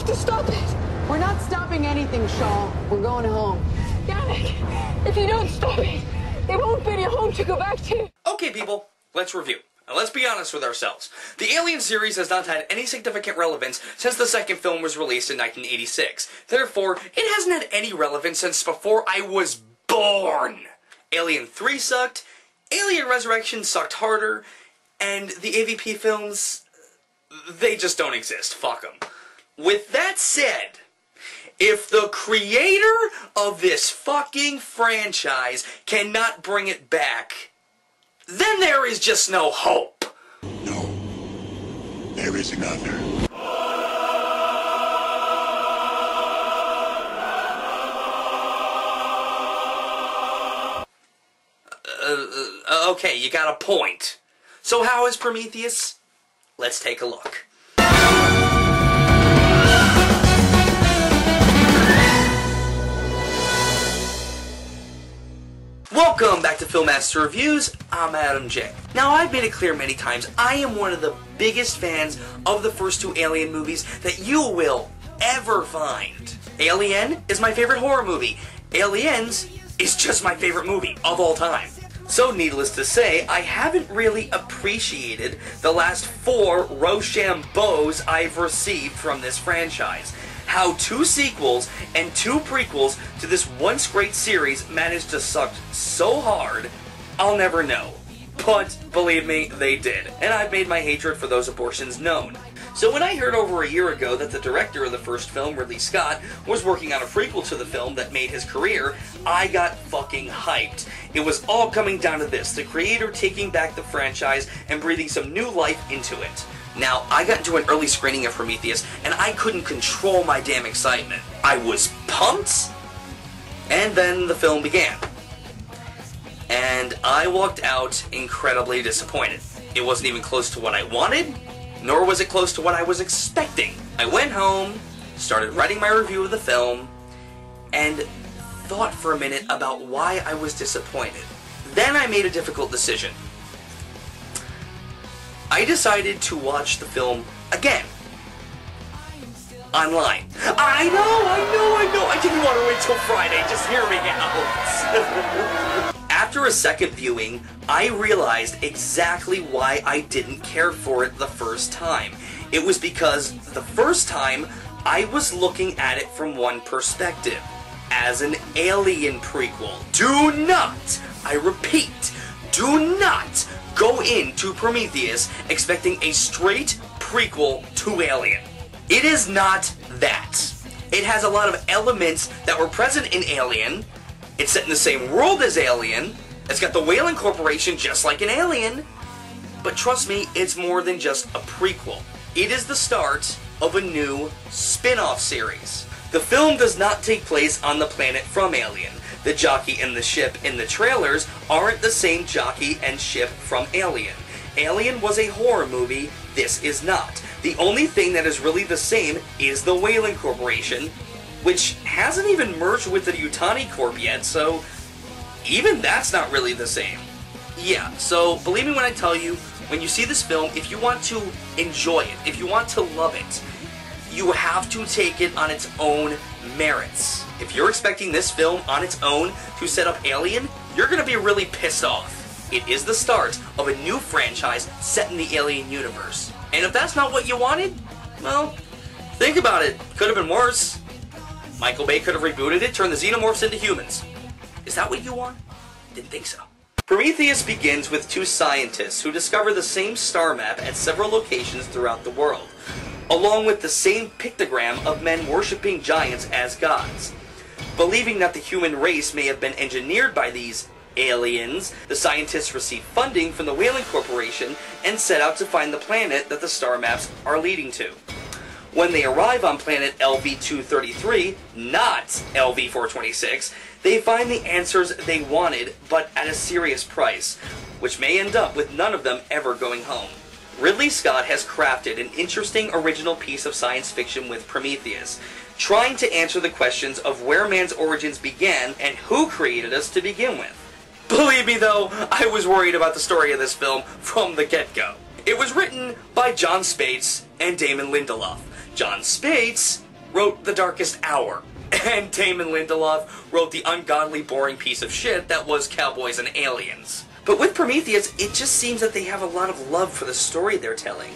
to stop it. We're not stopping anything, Shaw. We're going home. Yannick, if you don't stop it, there won't be any home to go back to. Okay, people, let's review. Now, let's be honest with ourselves. The Alien series has not had any significant relevance since the second film was released in 1986. Therefore, it hasn't had any relevance since before I was born. Alien 3 sucked, Alien Resurrection sucked harder, and the AVP films, they just don't exist. Fuck them. With that said, if the creator of this fucking franchise cannot bring it back, then there is just no hope. No, there is another. Okay, you got a point. So how is Prometheus? Let's take a look. Welcome back to Filmmaster Reviews. I'm Adam J. Now, I've made it clear many times, I am one of the biggest fans of the first two Alien movies that you will ever find. Alien is my favorite horror movie. Aliens is just my favorite movie of all time. So, needless to say, I haven't really appreciated the last 4 Rochambeaus I've received from this franchise. How 2 sequels and 2 prequels to this once great series managed to suck so hard, I'll never know. But, believe me, they did. And I've made my hatred for those abortions known. So when I heard over a year ago that the director of the first film, Ridley Scott, was working on a prequel to the film that made his career, I got fucking hyped. It was all coming down to this, the creator taking back the franchise and breathing some new life into it. Now, I got into an early screening of Prometheus, and I couldn't control my damn excitement. I was pumped, and then the film began. And I walked out incredibly disappointed. It wasn't even close to what I wanted, nor was it close to what I was expecting. I went home, started writing my review of the film, and thought for a minute about why I was disappointed. Then I made a difficult decision. I decided to watch the film again. Online. I know! I didn't want to wait till Friday, just hear me out. After a second viewing, I realized exactly why I didn't care for it the first time. It was because the first time, I was looking at it from one perspective. As an Alien prequel. Do not, I repeat, do not go into Prometheus expecting a straight prequel to Alien. It is not that. It has a lot of elements that were present in Alien. It's set in the same world as Alien. It's got the Whalen Corporation just like in Alien. But trust me, it's more than just a prequel. It is the start of a new spin-off series. The film does not take place on the planet from Alien. The jockey and the ship in the trailers aren't the same jockey and ship from Alien. Alien was a horror movie, this is not. The only thing that is really the same is the Whalen Corporation, which hasn't even merged with the Yutani Corp yet, so even that's not really the same. Yeah, so believe me when I tell you, when you see this film, if you want to enjoy it, if you want to love it, you have to take it on its own merits. If you're expecting this film on its own to set up Alien, you're going to be really pissed off. It is the start of a new franchise set in the Alien universe. And if that's not what you wanted, well, think about it. Could have been worse. Michael Bay could have rebooted it, turned the xenomorphs into humans. Is that what you want? Didn't think so. Prometheus begins with 2 scientists who discover the same star map at several locations throughout the world, along with the same pictogram of men worshipping giants as gods. Believing that the human race may have been engineered by these aliens, the scientists receive funding from the Whalen Corporation and set out to find the planet that the star maps are leading to. When they arrive on planet LV-233, not LV-426, they find the answers they wanted, but at a serious price, which may end up with none of them ever going home. Ridley Scott has crafted an interesting original piece of science fiction with Prometheus, trying to answer the questions of where man's origins began and who created us to begin with. Believe me though, I was worried about the story of this film from the get-go. It was written by Jon Spaihts and Damon Lindelof. Jon Spaihts wrote The Darkest Hour. And Damon Lindelof wrote the ungodly boring piece of shit that was Cowboys and Aliens. But with Prometheus, it just seems that they have a lot of love for the story they're telling.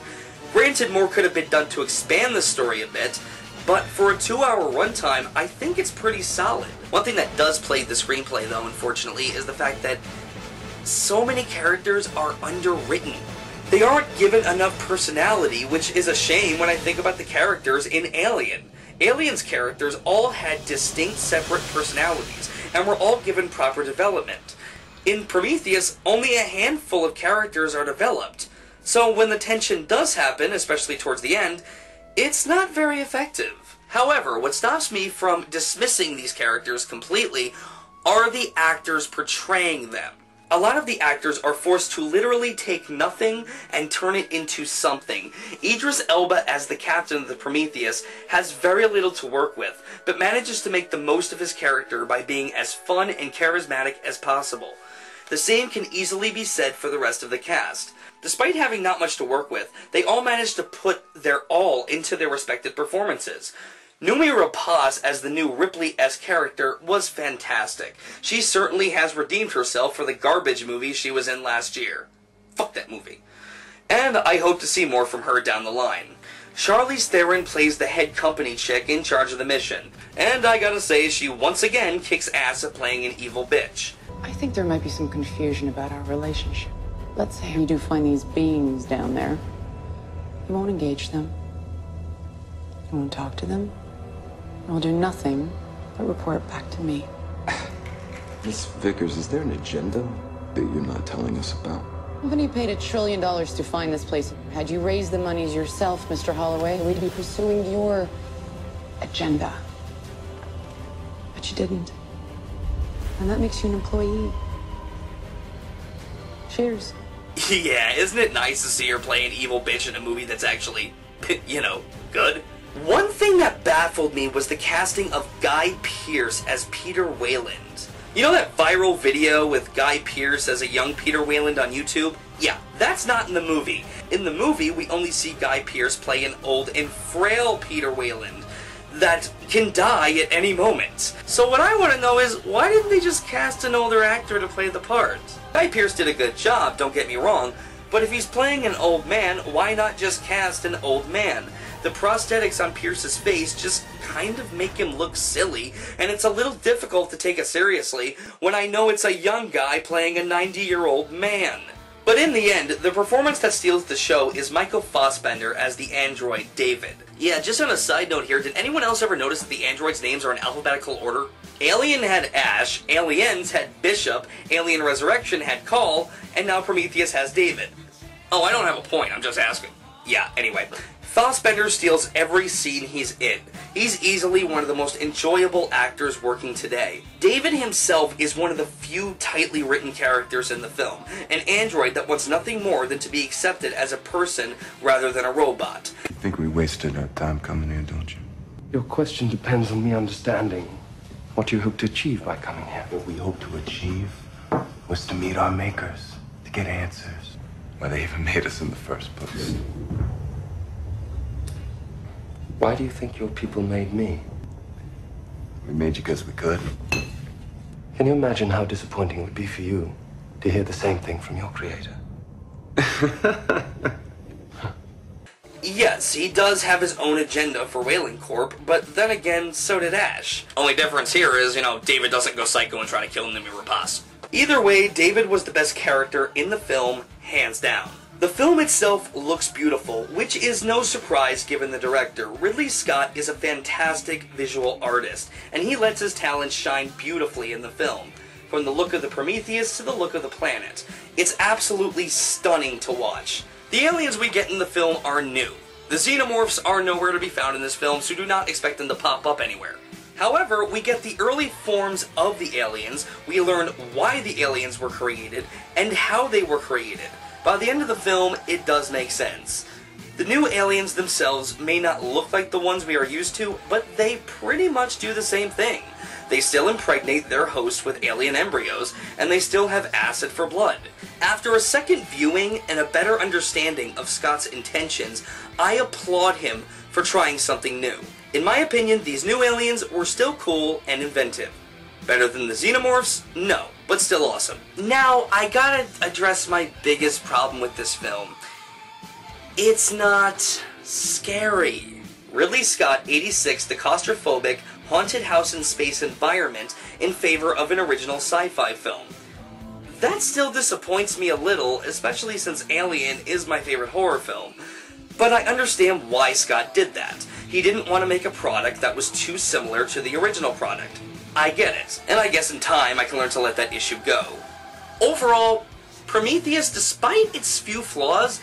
Granted, more could have been done to expand the story a bit, but for a 2-hour runtime, I think it's pretty solid. One thing that does plague the screenplay, though, unfortunately, is the fact that so many characters are underwritten. They aren't given enough personality, which is a shame when I think about the characters in Alien. Alien's characters all had distinct separate personalities, and were all given proper development. In Prometheus, only a handful of characters are developed, so when the tension does happen, especially towards the end, it's not very effective. However, what stops me from dismissing these characters completely are the actors portraying them. A lot of the actors are forced to literally take nothing and turn it into something. Idris Elba as the captain of the Prometheus has very little to work with, but manages to make the most of his character by being as fun and charismatic as possible. The same can easily be said for the rest of the cast. Despite having not much to work with, they all managed to put their all into their respective performances. Noomi Rapace as the new Ripley-esque character was fantastic. She certainly has redeemed herself for the garbage movie she was in last year. Fuck that movie. And I hope to see more from her down the line. Charlize Theron plays the head company chick in charge of the mission, and I gotta say she once again kicks ass at playing an evil bitch. I think there might be some confusion about our relationship. Let's say you do find these beings down there. You won't engage them. You won't talk to them. You'll do nothing but report back to me. Miss Vickers, is there an agenda that you're not telling us about? Company paid $1 trillion to find this place. Had you raised the monies yourself, Mr. Holloway, we'd be pursuing your agenda. But you didn't. And that makes you an employee. Cheers. Yeah, isn't it nice to see her play an evil bitch in a movie that's actually, you know, good? One thing that baffled me was the casting of Guy Pearce as Peter Wayland. You know that viral video with Guy Pearce as a young Peter Wayland on YouTube? Yeah, that's not in the movie. In the movie, we only see Guy Pearce play an old and frail Peter Wayland that can die at any moment. So what I want to know is, why didn't they just cast an older actor to play the part? Guy Pearce did a good job, don't get me wrong, but if he's playing an old man, why not just cast an old man? The prosthetics on Pierce's face just kind of make him look silly, and it's a little difficult to take it seriously when I know it's a young guy playing a 90-year-old man. But in the end, the performance that steals the show is Michael Fassbender as the android David. Yeah, just on a side note here, did anyone else ever notice that the androids' names are in alphabetical order? Alien had Ash, Aliens had Bishop, Alien Resurrection had Call, and now Prometheus has David. Oh, I don't have a point, I'm just asking. Yeah, anyway. Fassbender steals every scene he's in. He's easily one of the most enjoyable actors working today. David himself is one of the few tightly written characters in the film, an android that wants nothing more than to be accepted as a person rather than a robot. I think we wasted our time coming here, don't you? Your question depends on me understanding what you hope to achieve by coming here. What we hope to achieve was to meet our makers, to get answers. Why they even made us in the first place. Why do you think your people made me? We made you because we could. Can you imagine how disappointing it would be for you to hear the same thing from your creator? Yes, he does have his own agenda for Wayland Corp, but then again, so did Ash. Only difference here is, David doesn't go psycho and try to kill Noomi Rapace. Either way, David was the best character in the film, hands down. The film itself looks beautiful, which is no surprise given the director. Ridley Scott is a fantastic visual artist, and he lets his talent shine beautifully in the film. From the look of the Prometheus to the look of the planet. It's absolutely stunning to watch. The aliens we get in the film are new. The xenomorphs are nowhere to be found in this film, so do not expect them to pop up anywhere. However, we get the early forms of the aliens, we learn why the aliens were created, and how they were created. By the end of the film, it does make sense. The new aliens themselves may not look like the ones we are used to, but they pretty much do the same thing. They still impregnate their host with alien embryos, and they still have acid for blood. After a second viewing and a better understanding of Scott's intentions, I applaud him for trying something new. In my opinion, these new aliens were still cool and inventive. Better than the xenomorphs? No, but still awesome. Now, I gotta address my biggest problem with this film. It's not scary. Ridley Scott 86 the claustrophobic, haunted house in space environment in favor of an original sci-fi film. That still disappoints me a little, especially since Alien is my favorite horror film. But I understand why Scott did that. He didn't want to make a product that was too similar to the original product. I get it, and I guess in time I can learn to let that issue go. Overall, Prometheus, despite its few flaws,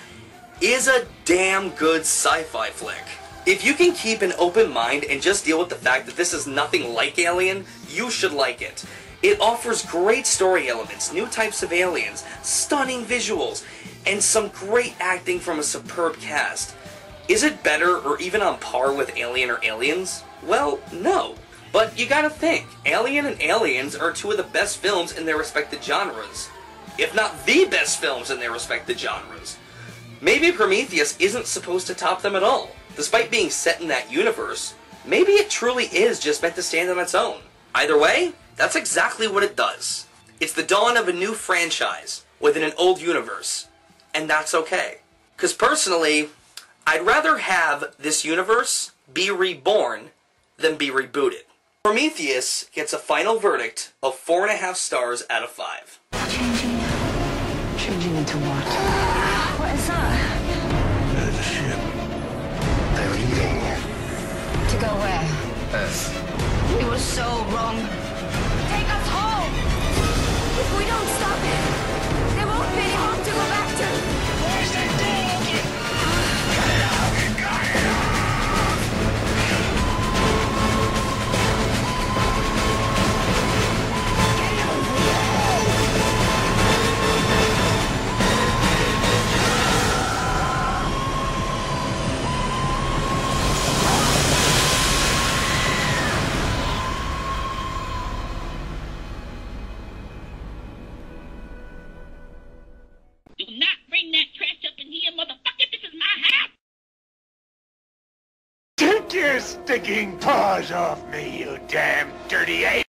is a damn good sci-fi flick. If you can keep an open mind and just deal with the fact that this is nothing like Alien, you should like it. It offers great story elements, new types of aliens, stunning visuals, and some great acting from a superb cast. Is it better or even on par with Alien or Aliens? Well, no. But you gotta think, Alien and Aliens are two of the best films in their respective genres. If not the best films in their respective genres. Maybe Prometheus isn't supposed to top them at all. Despite being set in that universe, maybe it truly is just meant to stand on its own. Either way, that's exactly what it does. It's the dawn of a new franchise within an old universe. And that's okay. Because personally, I'd rather have this universe be reborn than be rebooted. Prometheus gets a final verdict of 4.5 stars out of 5. Changing. Changing into what? What is that? There's a ship. They're leaving. To go where? Earth. We were so wrong. Take us home! If we don't stop it, there won't be any home to go back to. Where's that door open? Cut it out! Cut it out! Do not bring that trash up in here, motherfucker. This is my house. Take your sticking paws off me, you damn dirty ape!